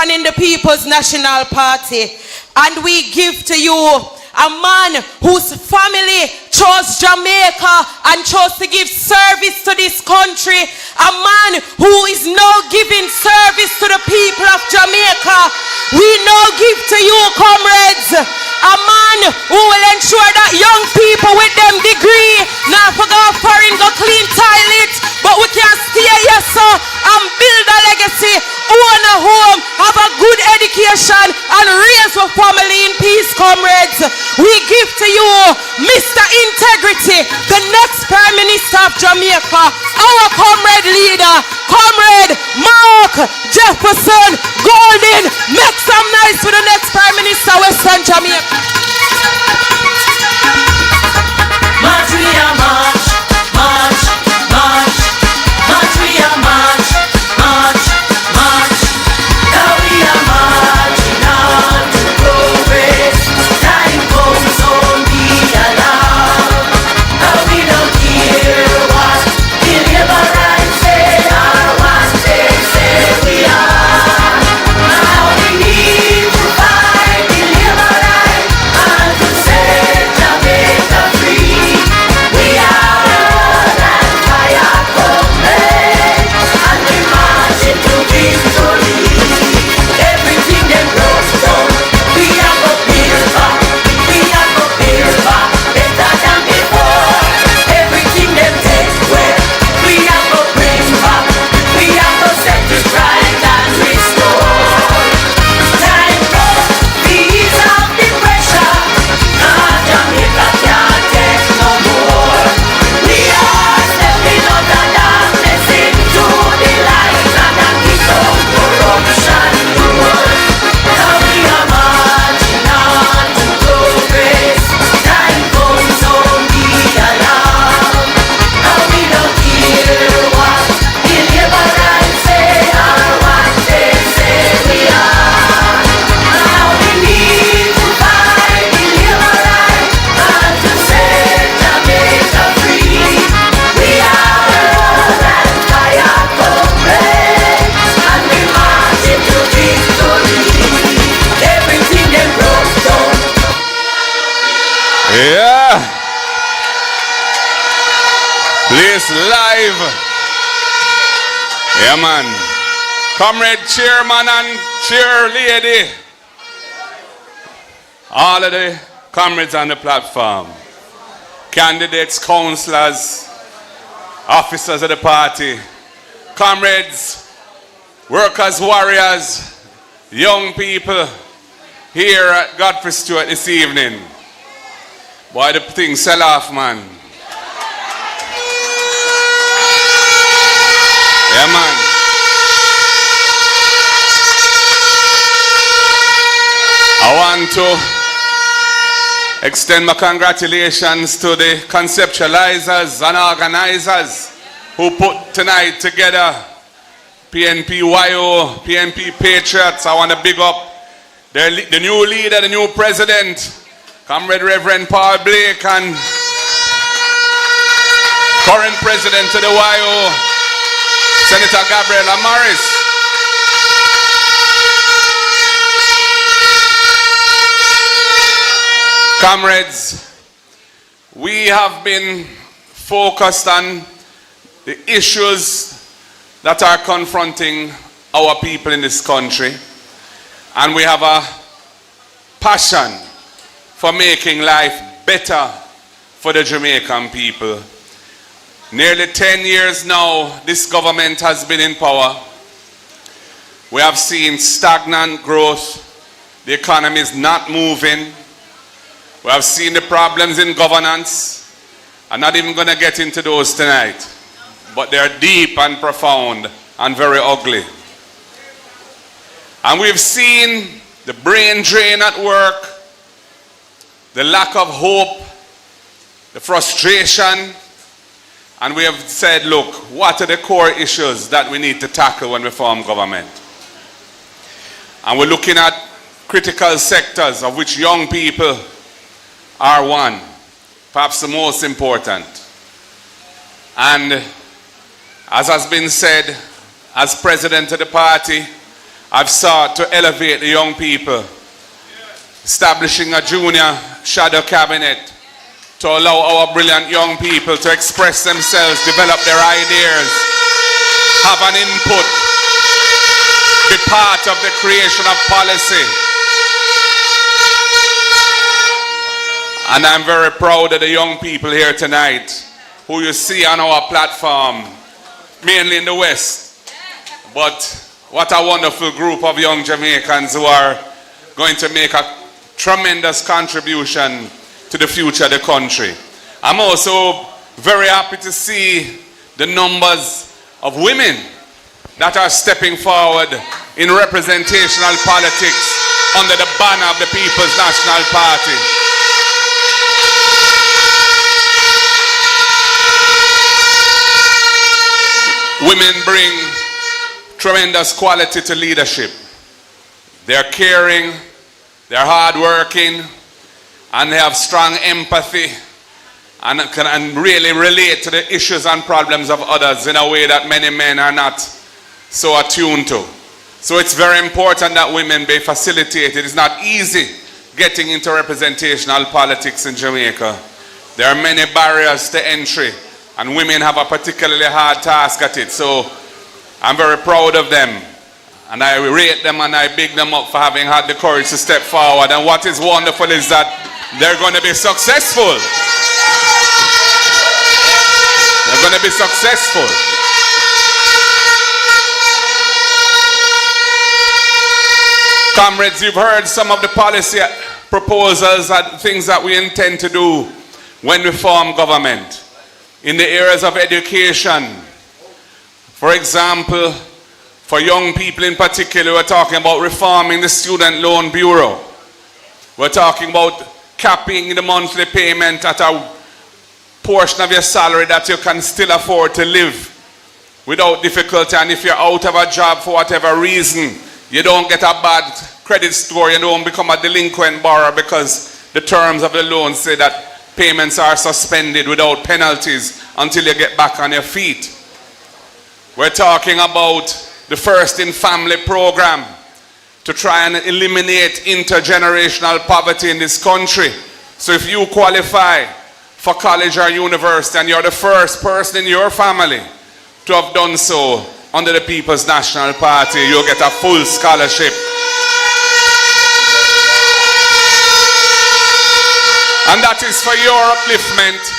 and in the People's National Party. And we give to you a man whose family chose Jamaica and chose to give service to this country. A man who is now giving service to the people of Jamaica. We now give to you, comrades, a man who will ensure that young people with them degree not for go foreign, go clean toilet, but we can stay here, so, and build a legacy, own a home, have a good education, and raise a family in peace, comrades. We give to you Mr. Integrity, the next Prime Minister of Jamaica, our comrade leader, Comrade Mark Jefferson Golden. Make some noise for the next Prime Minister, Western Jamaica. March, we are march, march, march, march, we are march, march, march. Now we are marching on to progress. Time comes, don't be alarmed. Now we don't care what the liberals say or what they say we are. Now we need to fight the liberals and to set Jamaica free. We are and fire comrades, and we march into victory. Everything they broke down, we are go build back. We are go build back better than before. Everything they take away, we are go bring back. We are go set it right and restore. Time comes, ease off the pressure. Now Jamaica can't take no more. We are stepping out of darkness into the light and a kick out corruption door. Now we are marching on to progress. Time comes, don't be alarmed. Now we don't care what the liberals say or what they say we are. Now we need to fight the liberals and to set Jamaica free. We are and fire comrades, and we march into victory. Everything they broke down. Yeah. Place live. Yeah, man. Comrade chairman and cheerleader. All of the comrades on the platform. Candidates, councillors, officers of the party. Comrades, workers, warriors, young people here at Godfrey Stewart this evening. Boy, the thing sell off, man. Yeah, man. I want to extend my congratulations to the conceptualizers and organizers who put tonight together. PNP YO, PNP Patriots. I want to big up the new leader, the new president, Comrade Reverend Paul Blake, and current president of the YO, Senator Gabriela Morris. Comrades, we have been focused on the issues that are confronting our people in this country, and we have a passion for making life better for the Jamaican people. Nearly 10 years now, this government has been in power. We have seen stagnant growth. The economy is not moving. We have seen the problems in governance. I'm not even going to get into those tonight, but they're deep and profound and very ugly. And we've seen the brain drain at work, the lack of hope, the frustration, and we have said, look, what are the core issues that we need to tackle when we form government? And we're looking at critical sectors, of which young people are one, perhaps the most important. And as has been said, as president of the party, I've sought to elevate the young people, establishing a junior shadow cabinet to allow our brilliant young people to express themselves, develop their ideas, have an input, be part of the creation of policy. And I'm very proud of the young people here tonight who you see on our platform, mainly in the West. But what a wonderful group of young Jamaicans who are going to make a tremendous contribution to the future of the country. I'm also very happy to see the numbers of women that are stepping forward in representational politics under the banner of the People's National Party. Women bring tremendous quality to leadership. They're caring, they're hardworking, and they have strong empathy and can really relate to the issues and problems of others in a way that many men are not so attuned to. So it's very important that women be facilitated. It's not easy getting into representational politics in Jamaica. There are many barriers to entry, and women have a particularly hard task at it. So I'm very proud of them, and I rate them and I big them up for having had the courage to step forward. And what is wonderful is that they're going to be successful. They're going to be successful. Comrades, you've heard some of the policy proposals and things that we intend to do when we form government. In the areas of education, for example, for young people in particular, we're talking about reforming the Student Loan Bureau. We're talking about capping the monthly payment at a portion of your salary that you can still afford to live without difficulty. And if you're out of a job for whatever reason, you don't get a bad credit score, you don't become a delinquent borrower because the terms of the loan say that payments are suspended without penalties until you get back on your feet. We're talking about the First in Family program to try and eliminate intergenerational poverty in this country. So if you qualify for college or university and you're the first person in your family to have done so under the People's National Party, you'll get a full scholarship. And that is for your upliftment.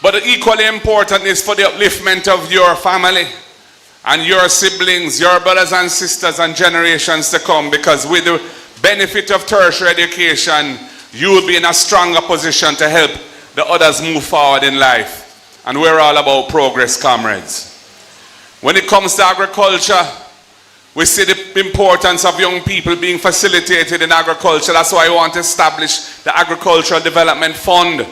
But equally important is for the upliftment of your family and your siblings, your brothers and sisters and generations to come, because with the benefit of tertiary education, you will be in a stronger position to help the others move forward in life. And we're all about progress, comrades. When it comes to agriculture, we see the importance of young people being facilitated in agriculture. That's why I want to establish the Agricultural Development Fund,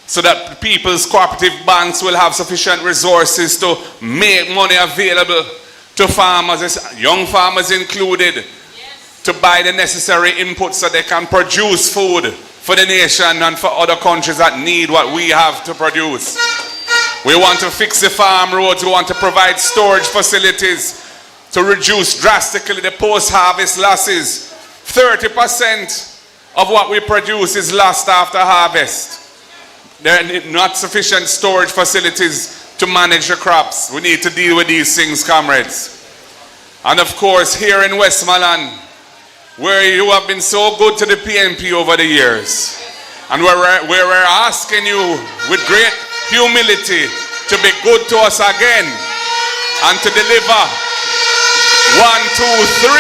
so that the people's cooperative banks will have sufficient resources to make money available to farmers, young farmers included, to buy the necessary inputs so they can produce food for the nation and for other countries that need what we have to produce. We want to fix the farm roads. We want to provide storage facilities to reduce drastically the post-harvest losses. 30% of what we produce is lost after harvest. There are not sufficient storage facilities to manage the crops. We need to deal with these things, comrades. And of course, here in Westmoreland, where you have been so good to the PNP over the years, and where we're asking you with great humility to be good to us again and to deliver 1, 2, 3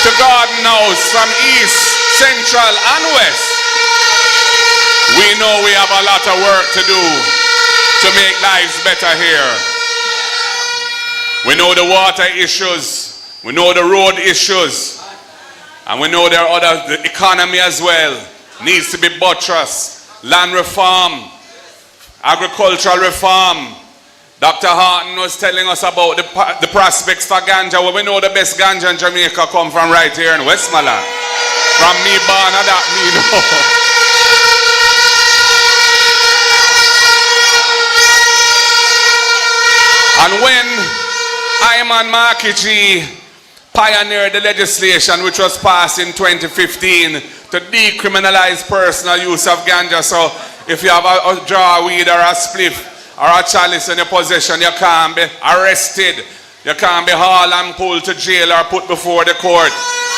to Garden House from East, Central, and West. We know we have a lot of work to do to make lives better here. We know the water issues, we know the road issues, and we know there are the economy as well needs to be buttressed. Land reform, agricultural reform. Dr. Harton was telling us about the prospects for ganja. Well, we know the best ganja in Jamaica come from right here in Westmoreland. From me born and that me know. And when Ayman Marky G pioneered the legislation which was passed in 2015 to decriminalize personal use of ganja. So if you have a jar of weed or a spliff or a chalice in your possession, you can't be arrested. You can't be hauled and pulled to jail or put before the court.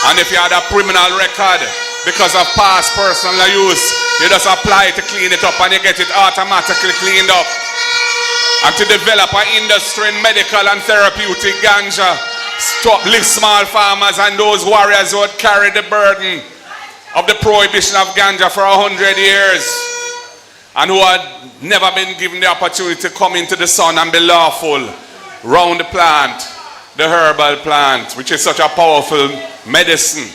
And if you had a criminal record because of past personal use, you just apply to clean it up and you get it automatically cleaned up. And to develop an industry in medical and therapeutic ganja, to uplift small farmers and those warriors who had carried the burden of the prohibition of ganja for 100 years and who had never been given the opportunity to come into the sun and be lawful round the plant, the herbal plant, which is such a powerful medicine.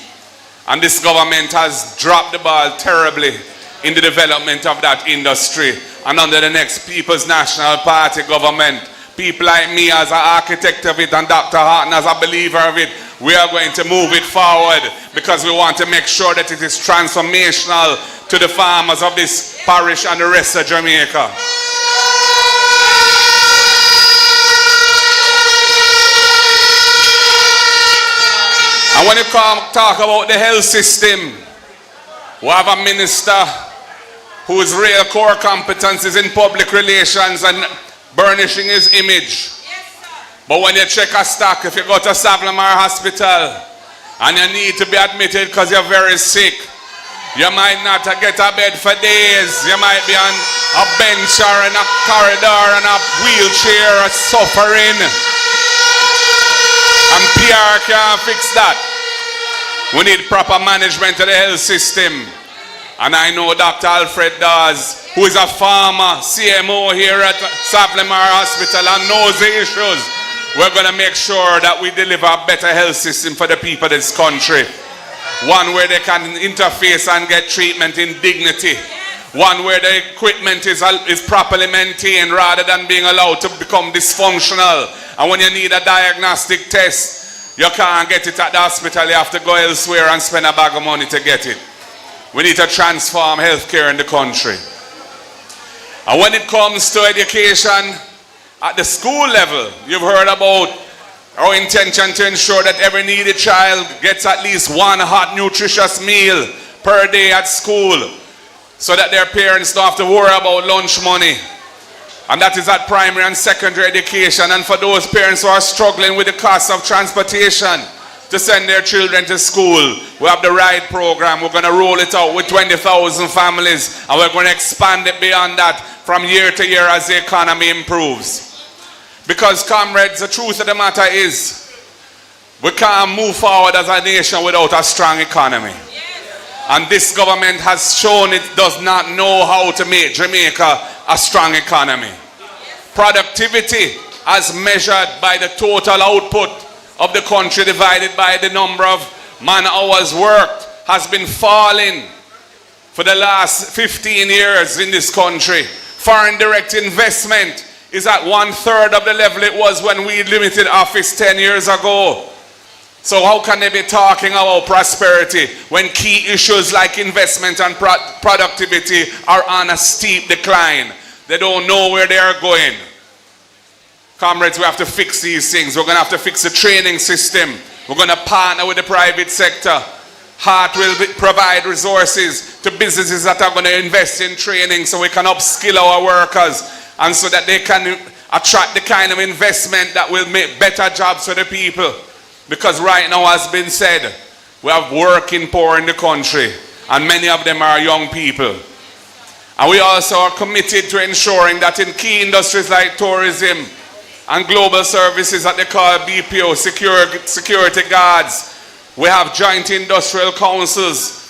And this government has dropped the ball terribly in the development of that industry. And under the next People's National Party government, people like me as an architect of it and Dr. Horton as a believer of it, we are going to move it forward because we want to make sure that it is transformational to the farmers of this parish and the rest of Jamaica. And when you talk about the health system, we have a minister whose real core competence is in public relations and burnishing his image. But when you check a stock, if you go to Savlamar Hospital and you need to be admitted because you're very sick, you might not get a bed for days. You might be on a bench or in a corridor in a wheelchair suffering. And PR can't fix that. We need proper management of the health system. And I know Dr. Alfred Dawes, who is a former CMO here at Savlamar Hospital and knows the issues. We're going to make sure that we deliver a better health system for the people of this country. One where they can interface and get treatment in dignity. One where the equipment is properly maintained rather than being allowed to become dysfunctional. And when you need a diagnostic test, you can't get it at the hospital. You have to go elsewhere and spend a bag of money to get it. We need to transform healthcare in the country. And when it comes to education, at the school level, you've heard about our intention to ensure that every needy child gets at least one hot, nutritious meal per day at school so that their parents don't have to worry about lunch money. And that is at primary and secondary education. And for those parents who are struggling with the cost of transportation to send their children to school, we have the RIDE program. We're going to roll it out with 20,000 families, and we're going to expand it beyond that from year to year as the economy improves. Because, comrades, the truth of the matter is, we can't move forward as a nation without a strong economy. And this government has shown it does not know how to make Jamaica a strong economy. Productivity, as measured by the total output of the country divided by the number of man hours worked, has been falling for the last 15 years in this country. Foreign direct investment is at 1/3 of the level it was when we limited office 10 years ago. So how can they be talking about prosperity when key issues like investment and productivity are on a steep decline? They don't know where they are going. Comrades, we have to fix these things. We're going to have to fix the training system. We're going to partner with the private sector. HEART will provide resources to businesses that are going to invest in training so we can upskill our workers and so that they can attract the kind of investment that will make better jobs for the people. Because right now, as been said, we have working poor in the country, and many of them are young people. And we also are committed to ensuring that in key industries like tourism and global services that they call BPO, security guards, we have joint industrial councils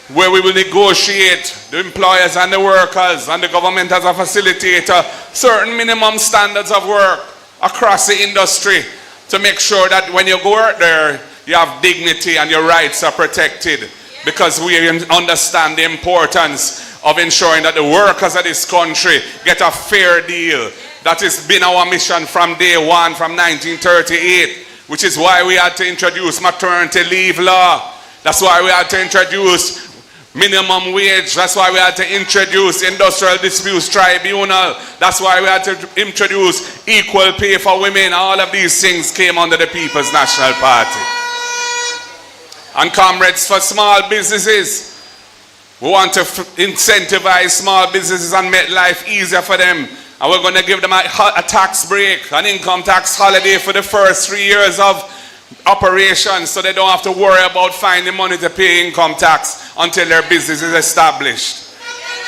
where we will negotiate the employers and the workers, and the government as a facilitator, certain minimum standards of work across the industry, to make sure that when you go out there, you have dignity and your rights are protected. Because we understand the importance of ensuring that the workers of this country get a fair deal. That has been our mission from day one, from 1938, which is why we had to introduce maternity leave law. That's why we had to introduce minimum wage. That's why we had to introduce industrial disputes tribunal. That's why we had to introduce equal pay for women. All of these things came under the People's National Party. And comrades, for small businesses, we want to incentivize small businesses and make life easier for them. And we're going to give them a tax break, an income tax holiday for the first 3 years of operation, so they don't have to worry about finding money to pay income tax until their business is established.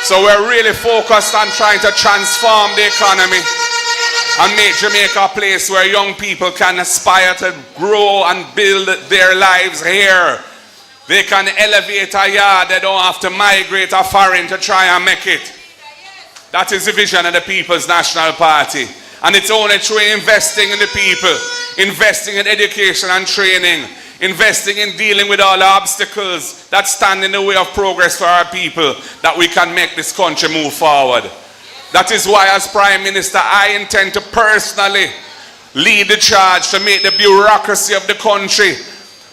So we're really focused on trying to transform the economy and make Jamaica a place where young people can aspire to grow and build their lives here. They can elevate a yard. They don't have to migrate a foreign to try and make it. That is the vision of the People's National Party. And it's only through investing in the people, investing in education and training, investing in dealing with all the obstacles that stand in the way of progress for our people, that we can make this country move forward. That is why, as Prime Minister, I intend to personally lead the charge to make the bureaucracy of the country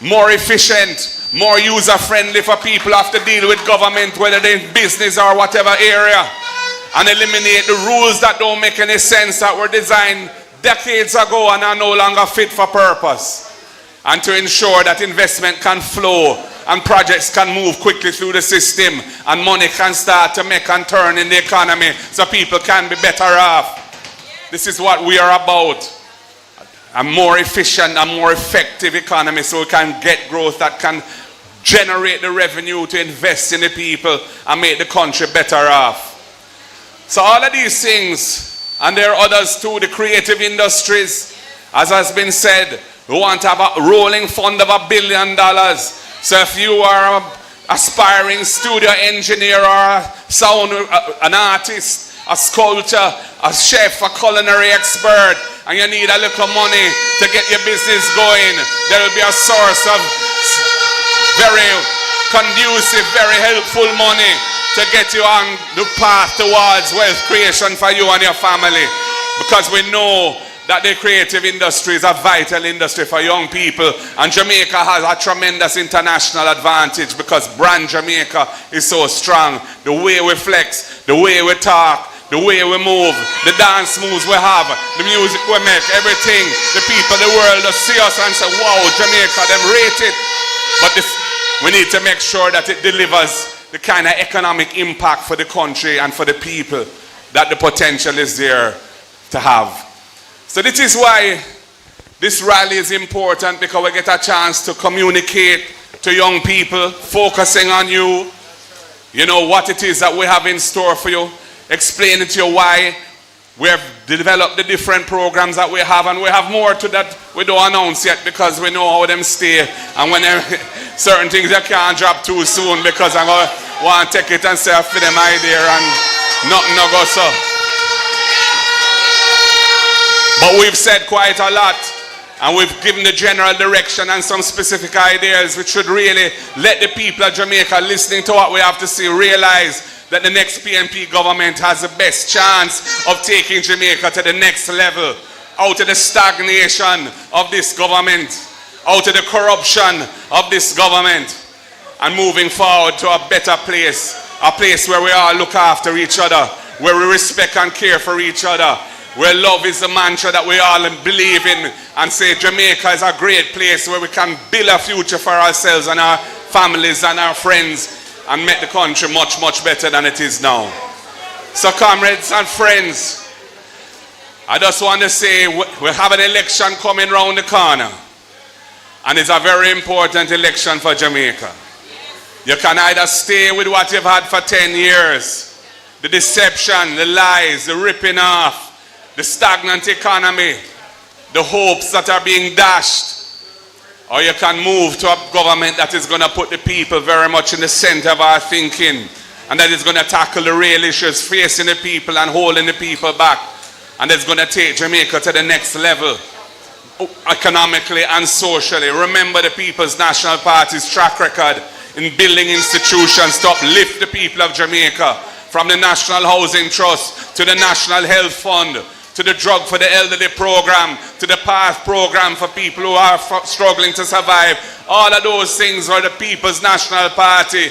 more efficient, more user-friendly for people who have to deal with government, whether they're in business or whatever area, and eliminate the rules that don't make any sense, that were designed decades ago and are no longer fit for purpose, and to ensure that investment can flow and projects can move quickly through the system and money can start to make and turn in the economy so people can be better off. This is what we are about. A more efficient and more effective economy, so we can get growth that can generate the revenue to invest in the people and make the country better off. So all of these things, and there are others too, the creative industries, as has been said, we want to have a rolling fund of $1 billion. So if you are an aspiring studio engineer or an artist, a sculptor, a chef, a culinary expert, and you need a little money to get your business going, there will be a source of very conducive, very helpful money to get you on the path towards wealth creation for you and your family. Because we know that the creative industry is a vital industry for young people, and Jamaica has a tremendous international advantage because brand Jamaica is so strong. The way we flex, the way we talk, the way we move, the dance moves we have, the music we make, everything, the people, the world, they see us and say, wow, Jamaica, them rate it. But we need to make sure that it delivers the kind of economic impact for the country and for the people that the potential is there to have. So this is why this rally is important, because we get a chance to communicate to young people, focusing on you, you know, what it is that we have in store for you, explaining to you why we have developed the different programs that we have, and we have more to that we don't announce yet because we know how them stay, and when certain things you can't drop too soon because I'm going to want to take it and say I feel them idea and nothing no go so. But we've said quite a lot, and we've given the general direction and some specific ideas which should really let the people of Jamaica listening to what we have to say realize that the next PNP government has the best chance of taking Jamaica to the next level, out of the stagnation of this government, out of the corruption of this government, and moving forward to a better place, a place where we all look after each other, where we respect and care for each other, where love is the mantra that we all believe in, and say Jamaica is a great place where we can build a future for ourselves and our families and our friends and make the country much, much better than it is now. So comrades and friends, I just want to say we have an election coming round the corner, and it's a very important election for Jamaica. You can either stay with what you've had for 10 years, the deception, the lies, the ripping off, the stagnant economy, the hopes that are being dashed, or you can move to a government that is going to put the people very much in the center of our thinking, and that is going to tackle the real issues facing the people and holding the people back, and that's going to take Jamaica to the next level, economically and socially. Remember the People's National Party's track record in building institutions to uplift the people of Jamaica, from the National Housing Trust to the National Health Fund, to the Drug for the Elderly program, to the PATH program for people who are struggling to survive. All of those things are the People's National Party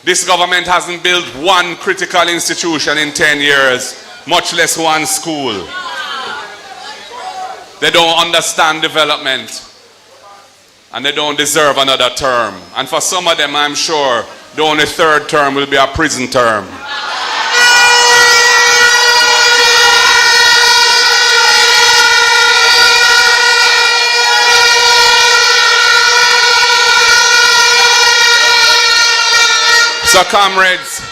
This government hasn't built one critical institution in 10 years, much less one school. They don't understand development, and they don't deserve another term. And for some of them, I'm sure, the only third term will be a prison term. So comrades,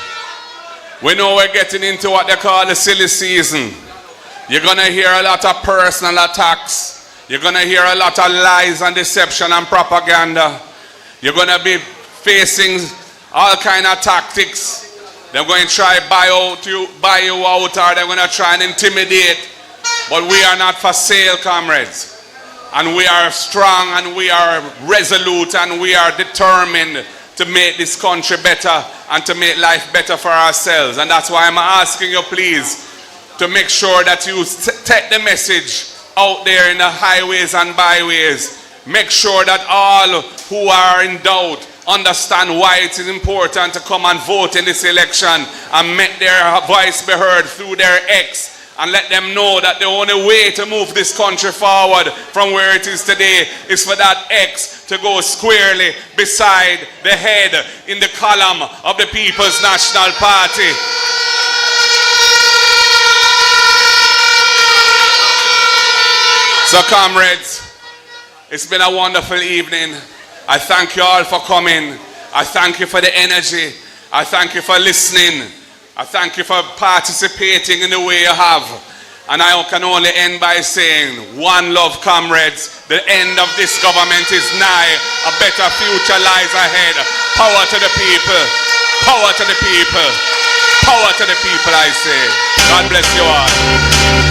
we know we're getting into what they call the silly season. You're going to hear a lot of personal attacks. You're going to hear a lot of lies and deception and propaganda. You're going to be facing all kind of tactics. They're going to try buy you out, or they're going to try and intimidate. But we are not for sale, comrades. And we are strong, and we are resolute, and we are determined to make this country better and to make life better for ourselves. And that's why I'm asking you, please, to make sure that you take the message out there in the highways and byways. Make sure that all who are in doubt understand why it is important to come and vote in this election and make their voice be heard through their X. And let them know that the only way to move this country forward from where it is today is for that X to go squarely beside the head in the column of the People's National Party. So comrades, it's been a wonderful evening. I thank you all for coming. I thank you for the energy. I thank you for listening. I thank you for participating in the way you have. And I can only end by saying, one love, comrades. The end of this government is nigh. A better future lies ahead. Power to the people. Power to the people. Power to the people, I say. God bless you all.